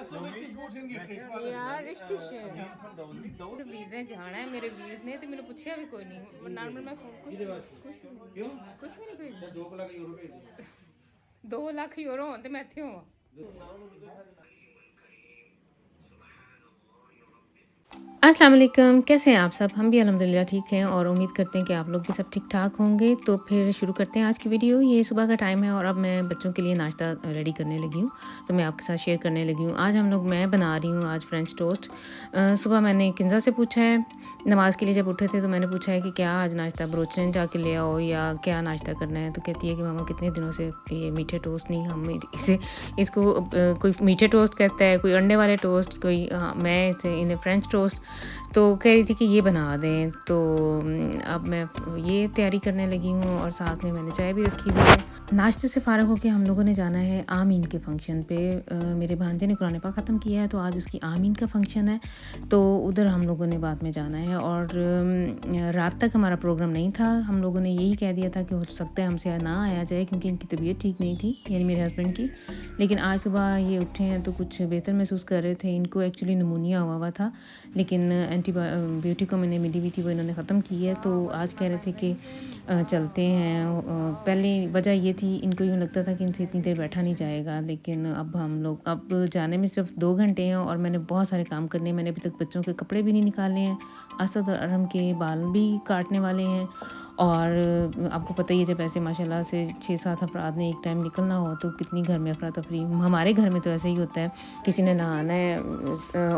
so richtig gut hingekriegt. यार richtig schön वीर ने जाना है मेरे वीर ने तो मैंने पूछा भी कोई नहीं नॉर्मल मैं कुछ भी नहीं भेजना 2 लाख यूरो होते मैं इत्थे होवां अस्सलाम वालेकुम कैसे हैं आप सब हम भी अल्हम्दुलिल्लाह ठीक हैं और उम्मीद करते हैं कि आप लोग भी सब ठीक ठाक होंगे तो फिर शुरू करते हैं आज की वीडियो। ये सुबह का टाइम है और अब मैं बच्चों के लिए नाश्ता रेडी करने लगी हूँ तो मैं आपके साथ शेयर करने लगी हूँ। आज मैं बना रही हूँ आज फ्रेंच टोस्ट। सुबह मैंने किंजा से पूछा है नमाज़ के लिए जब उठे थे तो मैंने पूछा है कि क्या आज नाश्ता ब्रोचन जाके ले आओ या क्या नाश्ता करना है। तो कहती है कि मामा कितने दिनों से ये मीठे टोस्ट नहीं हम इसको कोई मीठे टोस्ट कहता है कोई अंडे वाले टोस्ट कोई मैं इसे इन्हें फ्रेंच टोस्ट तो कह रही थी कि ये बना दें। तो अब मैं ये तैयारी करने लगी हूँ और साथ में मैंने चाय भी रखी हुई है। नाश्ते से फ़ारग होकर हम लोगों ने जाना है आमीन के फंक्शन पे। मेरे भांजे ने कुरान पाक ख़त्म किया है तो आज उसकी आमीन का फंक्शन है तो उधर हम लोगों ने बाद में जाना है। और रात तक हमारा प्रोग्राम नहीं था। हम लोगों ने यही कह दिया था कि हो सकता है हमसे ना आया जाए क्योंकि इनकी तबीयत ठीक नहीं थी यानी मेरे हस्बैंड की। लेकिन आज सुबह ये उठे हैं तो कुछ बेहतर महसूस कर रहे थे। इनको एक्चुअली निमोनिया हुआ था लेकिन एंटीबायोटिक मैंने मिली हुई थी वो इन्होंने ख़त्म की है। तो आज कह रहे थे कि चलते हैं। पहले वजह ये थी इनको यूँ लगता था कि इनसे इतनी देर बैठा नहीं जाएगा लेकिन अब हम लोग अब जाने में सिर्फ 2 घंटे हैं और मैंने बहुत सारे काम करने हैं। मैंने अभी तक बच्चों के कपड़े भी नहीं निकाले हैं। असद और अरहम के बाल भी काटने वाले हैं और आपको पता ही है जब ऐसे माशाल्लाह से 6-7 अफराद ने एक टाइम निकलना हो तो कितनी घर में अफरा तफरी। हमारे घर में तो ऐसे ही होता है किसी ने नहाना है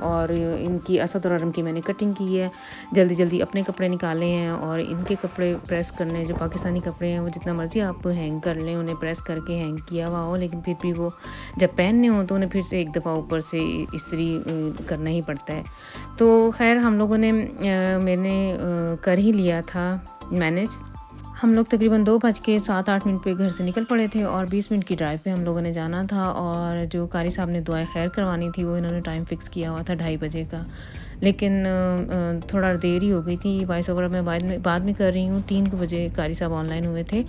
और इनकी असद और अरहम की मैंने कटिंग की है। जल्दी जल्दी अपने कपड़े निकाले हैं और इनके कपड़े प्रेस करने जो पाकिस्तानी कपड़े हैं वो जितना मर्ज़ी आप हैंग कर लें उन्हें प्रेस करके हैंग किया हुआ हो लेकिन फिर भी वो जब पहनने हो तो उन्हें फिर से एक दफ़ा ऊपर से इस्त्री करना ही पड़ता है। तो खैर हम लोगों ने मैंने कर ही लिया था मैनेज। हम लोग तकरीबन 2:07-8 पे घर से निकल पड़े थे और 20 मिनट की ड्राइव पे हम लोगों ने जाना था। और जो कारी साहब ने दुआएं खैर करवानी थी वो इन्होंने टाइम फ़िक्स किया हुआ था 2:30 बजे का लेकिन थोड़ा देर ही हो गई थी। वॉइस ओवर मैं बाद में कर रही हूँ। 3 बजे कारी साहब ऑनलाइन हुए थे।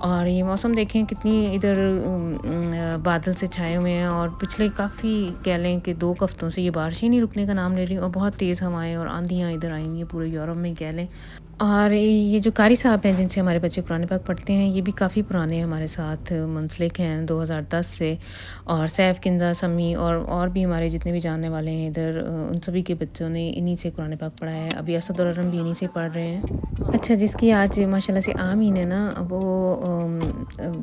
और ये मौसम देखें कितनी इधर बादल से छाए हुए हैं और पिछले काफ़ी कह लें कि 2 हफ्तों से ये बारिशें नहीं रुकने का नाम ले रही और बहुत तेज़ हवाएं और आंधियाँ इधर आई हुई हैं पूरे यूरोप में कह लें। और ये जो कारी साहब हैं जिनसे हमारे बच्चे कुरान पाक पढ़ते हैं ये भी काफ़ी पुराने हमारे साथ मुंसलिक हैं 2010 से। और सैफ किंदा समी और भी हमारे जितने भी जानने वाले हैं इधर उन सभी के बच्चों ने इन्हीं से कुरान पाक पढ़ा है। अभी असद और अरहम भी इन्हीं से पढ़ रहे हैं। अच्छा जिसकी आज माशाल्लाह से आमीन है ना वो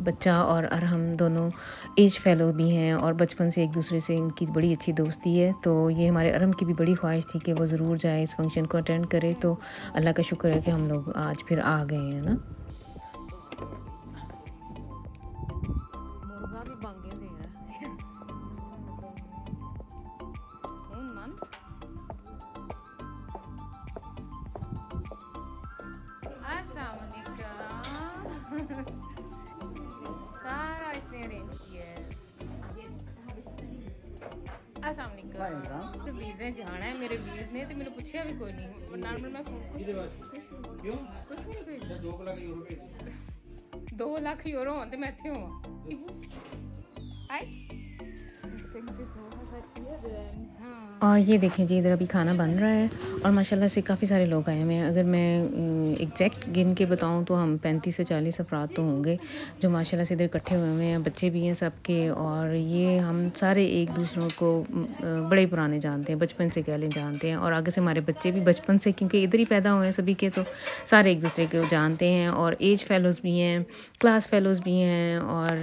बच्चा और अरहम दोनों एज फेलो भी हैं और बचपन से एक दूसरे से इनकी बड़ी अच्छी दोस्ती है। तो ये हमारे अरहम की भी बड़ी ख्वाहिश थी कि वो ज़रूर जाए इस फंक्शन को अटेंड करे। तो अल्लाह का शुक्र है कि हम लोग आज फिर आ गए हैं ना। मुर्गा भी बांगे दे रहा है अस्सलाम वालेकुम सारा इसने अरेंज किया है। अस्सलाम वालेकुम तो वीर ने जाना है मेरे वीर ने तो मैंने पूछा भी कोई नहीं नॉर्मल मैं कुछ भी नहीं भेजना 2 लाख यूरो होते मैं इत्थे होवां और ये देखें जी इधर अभी खाना बन रहा है और माशाल्लाह से काफ़ी सारे लोग आए हुए हैं। अगर मैं एग्जैक्ट गिन के बताऊं तो हम 35 से 40 अफराद तो होंगे जो माशाल्लाह से इधर इकट्ठे हुए हुए हैं। बच्चे भी हैं सबके और ये हम सारे एक दूसरों को बड़े पुराने जानते हैं बचपन से कह लें जानते हैं। और आगे से हमारे बच्चे भी बचपन से क्योंकि इधर ही पैदा हुए हैं सभी के तो सारे एक दूसरे को जानते हैं। और एज फेलोज़ भी हैं क्लास फेलोज़ भी हैं और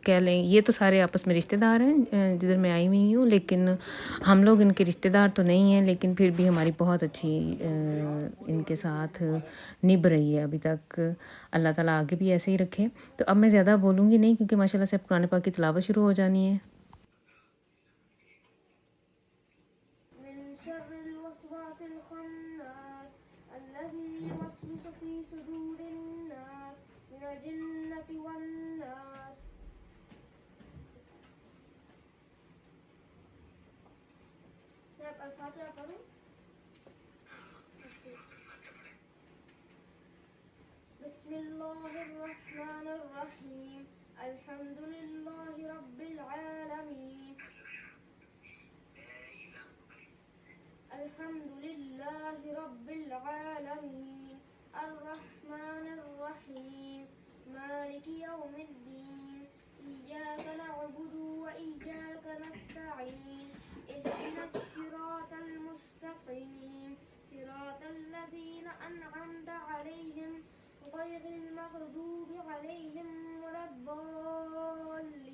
कह लें ये तो सारे आपस में रिश्तेदार हैं जिधर मैं आई हुई हूँ लेकिन हम लोग इनके रिश्तेदार तो नहीं हैं लेकिन फिर भी हमारी बहुत अच्छी इनके साथ निभ रही है अभी तक। अल्लाह ताला आगे भी ऐसे ही रखे। तो अब मैं ज़्यादा बोलूँगी नहीं क्योंकि माशाल्लाह से अब कुरान पाक की तिलावत शुरू हो जानी है। बिस्मिल्लाहिर्रहमानिर्रहीम अल्हम्दुलिल्लाहि रब्बिल आलमीन अल्हम्दुलिल्लाहि रब्बिल आलमीन अर्रहमानिर रहीम मालिकि यौमिद्दीन इय्याका नअबुदु व इय्याका नस्तईन इहदिनस सिरातल मुस्तकीम सिरातल लज़ीना अनअमता अलैहिम गैरिल मग़दूबि अलैहिम वलद्दॉल्लीन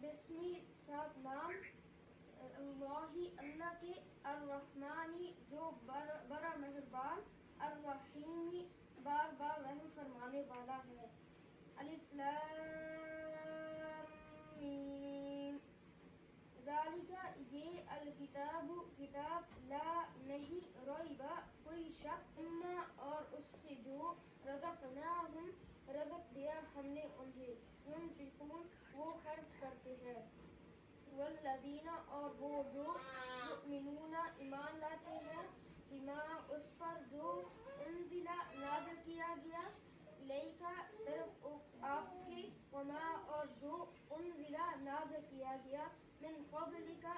बिस्मी सात नाम अल्लाही अल्लाह के अर्रहमानी जो बड़ा मेहरबान अर्रहीमी बार बार रहम फरमाने वाला है अलिफ लाम मीम ज़ालिका ये अल किताबु किताब ला नहीं रोइबा कोई शक इम्मा और उससे जो रज़क़नाहुम रज़क़ दिया हमने उन्हें युनफिकून वो खर्च करते हैं वल्लज़ीना और वो जो युमिनूना ईमान लाते हैं बिमा उस पर जो उन्ज़िला नाज़िल किया गया इलैका तरफ आपके वमा और जो उन्ज़िला नाज़िल किया गया मिन क़ब्लिका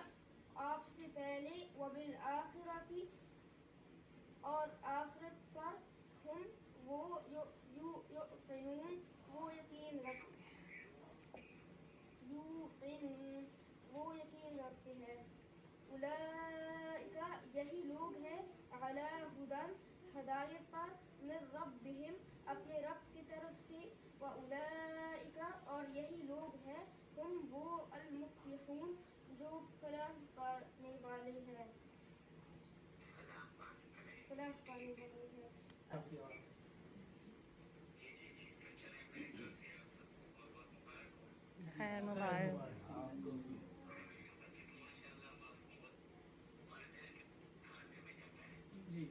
आपसे पहले वबिल आखिरती और आखिरत पर हम वो युक़िनून वो यकीन रखते हैं उलाइका यही लोग हैं अला हुदन हदायत पर मिन रब्बिहिम अपने रब की तरफ से व उलाइका और यही लोग हैं हम वो अल मुफ़्लिहून जो फलाह पाने वाले हैं खैर मुबारक जी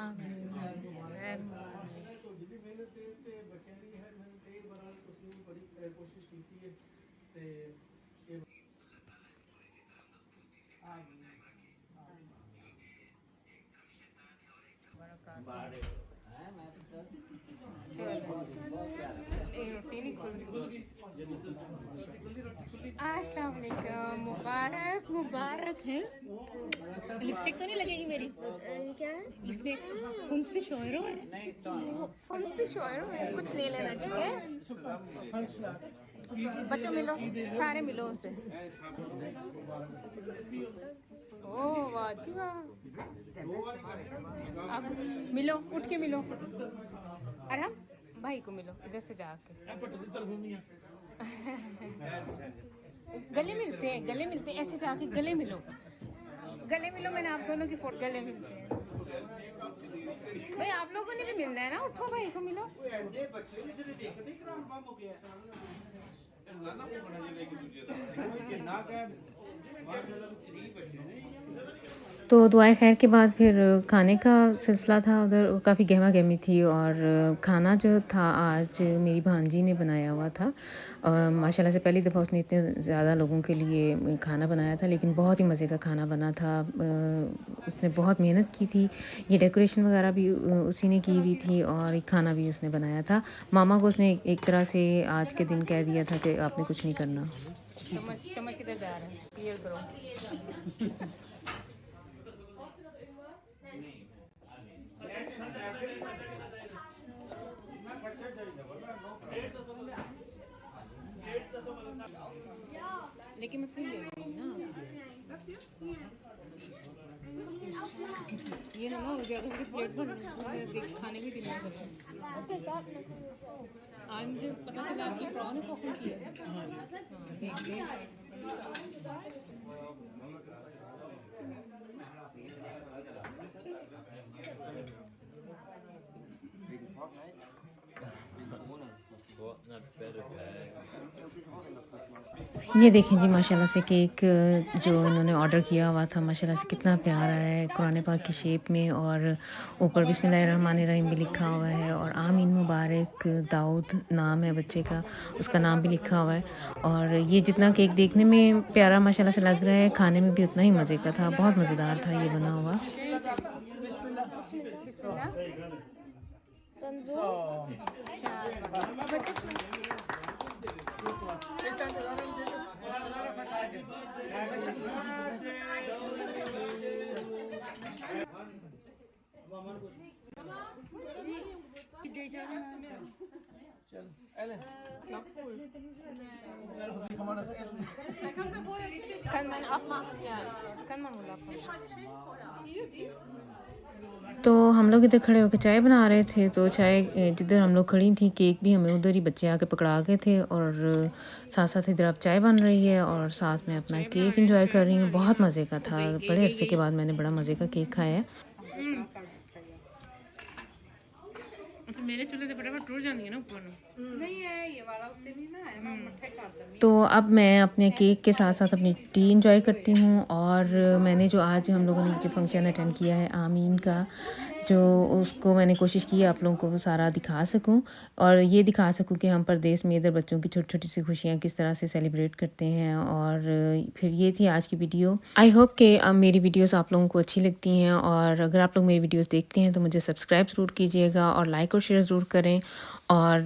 तो जिदी मेहनत ते बच्चों की है मेहनत एक बार तुसीं बड़ी कोशिश की है ते अस्सलाम वालेकुम, मुबारक मुबारक है। लिपस्टिक तो नहीं लगेगी मेरी क्या है? इसमें? फुंसी शोयरो है, फुंसी शोयरो है। कुछ ले लेना, ठीक है? बच्चों मिलो, सारे मिलो उससे। ओ वाह जी वाह। अब मिलो, उठ के मिलो। अरहम भाई को मिलो इधर से जाके। गले मिलते हैं, गले मिलते हैं, ऐसे जाके गले मिलो, गले मिलो। मैंने आप दोनों की फोटो, गले मिलते हैं भाई। आप लोगों ने भी मिलना है ना, उठो भाई को मिलो। तो दुआए खैर के बाद फिर खाने का सिलसिला था उधर। काफ़ी गहमा गहमी थी और खाना जो था आज मेरी भांजी ने बनाया हुआ था। माशाल्लाह से पहली दफ़ा उसने इतने ज़्यादा लोगों के लिए खाना बनाया था, लेकिन बहुत ही मज़े का खाना बना था। उसने बहुत मेहनत की थी। ये डेकोरेशन वगैरह भी उसी ने की हुई थी और खाना भी उसने बनाया था। मामा को उसने एक तरह से आज के दिन कह दिया था कि आपने कुछ नहीं करना। चम्मच किधर जा रहा है, क्लियर करो। लेकिन मैं फिर ले लूँगी ना, ये ना हो ज़्यादा फिर प्लेट पर खाने भी देना करें। आज मुझे पता चला आपकी फ्रॉन ने कॉफी की है। हाँ देख देख। ये देखें जी माशाल्लाह से केक जो इन्होंने ऑर्डर किया हुआ था, माशाल्लाह से कितना प्यारा है, कुरान पाक की शेप में, और ऊपर बिस्मिल्लाहिर्रहमानिर्रहीम भी लिखा हुआ है और आमीन मुबारक दाऊद नाम है बच्चे का, उसका नाम भी लिखा हुआ है। और ये जितना केक देखने में प्यारा माशाल्लाह से लग रहा है, खाने में भी उतना ही मज़े का था। बहुत मज़ेदार था ये बना हुआ। तो हम लोग इधर खड़े होकर चाय बना रहे थे। तो चाय जिधर हम लोग खड़ी थी, केक भी हमें उधर ही बच्चे आके पकड़ा गए थे, और साथ साथ इधर अब चाय बन रही है और साथ में अपना केक एंजॉय कर रही हूँ। बहुत मज़े का था, बड़े अरसे के बाद मैंने बड़ा मज़े का केक खाया है। अच्छा मेरे चूल्हे से फटाफट टूट जानी है ना ऊपर नहीं है ये वाला उत्ते नहीं ना है, मैं मट्ठे कर दूंगी। तो अब मैं अपने केक के साथ साथ अपनी टी एंजॉय करती हूँ। और मैंने जो आज हम लोगों ने जो फंक्शन अटेंड किया है आमीन का, जो उसको मैंने कोशिश की आप लोगों को वो सारा दिखा सकूं, और ये दिखा सकूं कि हम परदेश में इधर बच्चों की छोटी छोटी सी खुशियाँ किस तरह से सेलिब्रेट करते हैं। और फिर ये थी आज की वीडियो। आई होप कि मेरी वीडियोस आप लोगों को अच्छी लगती हैं, और अगर आप लोग मेरी वीडियोस देखते हैं तो मुझे सब्सक्राइब ज़रूर कीजिएगा और लाइक और शेयर ज़रूर करें और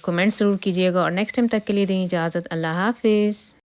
कमेंट्स ज़रूर कीजिएगा। और नेक्स्ट टाइम तक के लिए दें इजाज़त। अल्लाह हाफिज़।